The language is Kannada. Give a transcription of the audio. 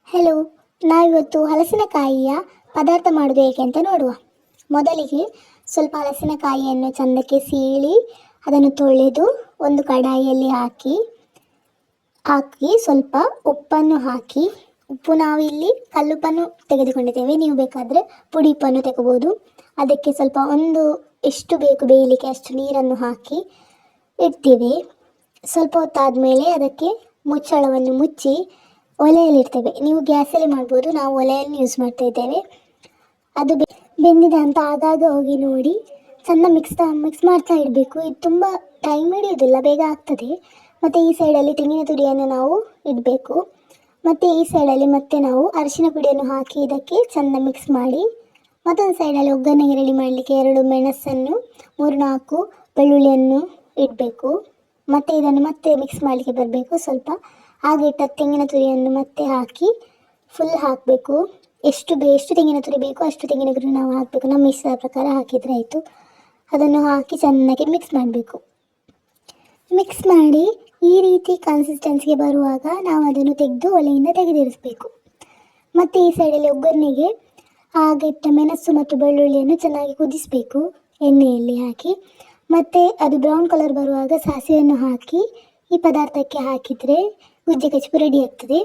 ಹಲೋ, ನಾವಿವತ್ತು ಹಲಸಿನಕಾಯಿಯ ಪದಾರ್ಥ ಮಾಡೋದು ಹೇಗೆ ಅಂತ ನೋಡುವ. ಮೊದಲಿಗೆ ಸ್ವಲ್ಪ ಹಲಸಿನಕಾಯಿಯನ್ನು ಚೆಂದಕ್ಕೆ ಸೀಳಿ ಅದನ್ನು ತೊಳೆದು ಒಂದು ಕಡಾಯಿಯಲ್ಲಿ ಹಾಕಿ ಸ್ವಲ್ಪ ಉಪ್ಪನ್ನು ಹಾಕಿ, ಉಪ್ಪು ನಾವು ಇಲ್ಲಿ ಕಲ್ಲುಪ್ಪನ್ನು ತೆಗೆದುಕೊಂಡಿದ್ದೇವೆ, ನೀವು ಬೇಕಾದರೆ ಪುಡಿ ಉಪ್ಪನ್ನು ತೆಗೋಬೋದು. ಅದಕ್ಕೆ ಸ್ವಲ್ಪ ಎಷ್ಟು ಬೇಕು ಬೇಯಲಿಕ್ಕೆ ಅಷ್ಟು ನೀರನ್ನು ಹಾಕಿ ಇಡ್ತೀವಿ. ಸ್ವಲ್ಪ ಹೊತ್ತಾದಮೇಲೆ ಅದಕ್ಕೆ ಮುಚ್ಚಳವನ್ನು ಮುಚ್ಚಿ ಒಲೆಯಲ್ಲಿಡ್ತೇವೆ. ನೀವು ಗ್ಯಾಸಲ್ಲಿ ಮಾಡ್ಬೋದು, ನಾವು ಒಲೆಯನ್ನು ಯೂಸ್ ಮಾಡ್ತಾ ಇದ್ದೇವೆ. ಅದು ಬೆಂದಿದೆ ಅಂತ ಆಗಾಗ ಹೋಗಿ ನೋಡಿ ಚೆಂದ ಮಿಕ್ಸ್ ಮಾಡ್ತಾ ಇಡಬೇಕು. ಇದು ತುಂಬ ಟೈಮ್ ಹಿಡಿಯೋದಿಲ್ಲ, ಬೇಗ ಆಗ್ತದೆ. ಮತ್ತು ಈ ಸೈಡಲ್ಲಿ ತೆಂಗಿನ ತುರಿಯನ್ನು ನಾವು ಇಡಬೇಕು. ಮತ್ತು ಈ ಸೈಡಲ್ಲಿ ಮತ್ತೆ ನಾವು ಅರಿಶಿನ ಪುಡಿಯನ್ನು ಹಾಕಿ ಇದಕ್ಕೆ ಚೆಂದ ಮಿಕ್ಸ್ ಮಾಡಿ, ಮತ್ತೊಂದು ಸೈಡಲ್ಲಿ ಒಗ್ಗರಣೆಗೆ ರೆಡಿ ಮಾಡಲಿಕ್ಕೆ 2 ಮೆಣಸನ್ನು 3-4 ಬೆಳ್ಳುಳ್ಳಿಯನ್ನು ಇಡಬೇಕು. ಮತ್ತು ಇದನ್ನು ಮತ್ತೆ ಮಿಕ್ಸ್ ಮಾಡಲಿಕ್ಕೆ ಬರಬೇಕು. ಸ್ವಲ್ಪ ಹಾಗೆ ಇಟ್ಟ ತೆಂಗಿನ ತುರಿಯನ್ನು ಮತ್ತೆ ಹಾಕಿ ಫುಲ್ ಹಾಕಬೇಕು. ಎಷ್ಟು ತೆಂಗಿನ ತುರಿ ಬೇಕು ಅಷ್ಟು ತೆಂಗಿನ ತುರಿ ನಾವು ಹಾಕಬೇಕು. ನಮ್ಮ ಇಷ್ಟದ ಪ್ರಕಾರ ಹಾಕಿದರೆ ಆಯಿತು. ಅದನ್ನು ಹಾಕಿ ಚೆನ್ನಾಗಿ ಮಿಕ್ಸ್ ಮಾಡಬೇಕು. ಮಿಕ್ಸ್ ಮಾಡಿ ಈ ರೀತಿ ಕನ್ಸಿಸ್ಟೆನ್ಸಿಗೆ ಬರುವಾಗ ನಾವು ಅದನ್ನು ತೆಗೆದು ಒಲೆಯಿಂದ ತೆಗೆದಿರಿಸಬೇಕು. ಮತ್ತು ಈ ಸೈಡಲ್ಲಿ ಒಗ್ಗರಣೆಗೆ ಹಾಗೆ ಇಟ್ಟ ಮೆಣಸು ಮತ್ತು ಬೆಳ್ಳುಳ್ಳಿಯನ್ನು ಚೆನ್ನಾಗಿ ಕುದಿಸಬೇಕು ಎಣ್ಣೆಯಲ್ಲಿ ಹಾಕಿ. ಮತ್ತು ಅದು ಬ್ರೌನ್ ಕಲರ್ ಬರುವಾಗ ಸಾಸಿವೆಯನ್ನು ಹಾಕಿ ಈ ಪದಾರ್ಥಕ್ಕೆ ಹಾಕಿದರೆ ಗುಜ್ಜೆ ಕಚ್ಪು ರೆಡಿ ಆಗ್ತದೆ.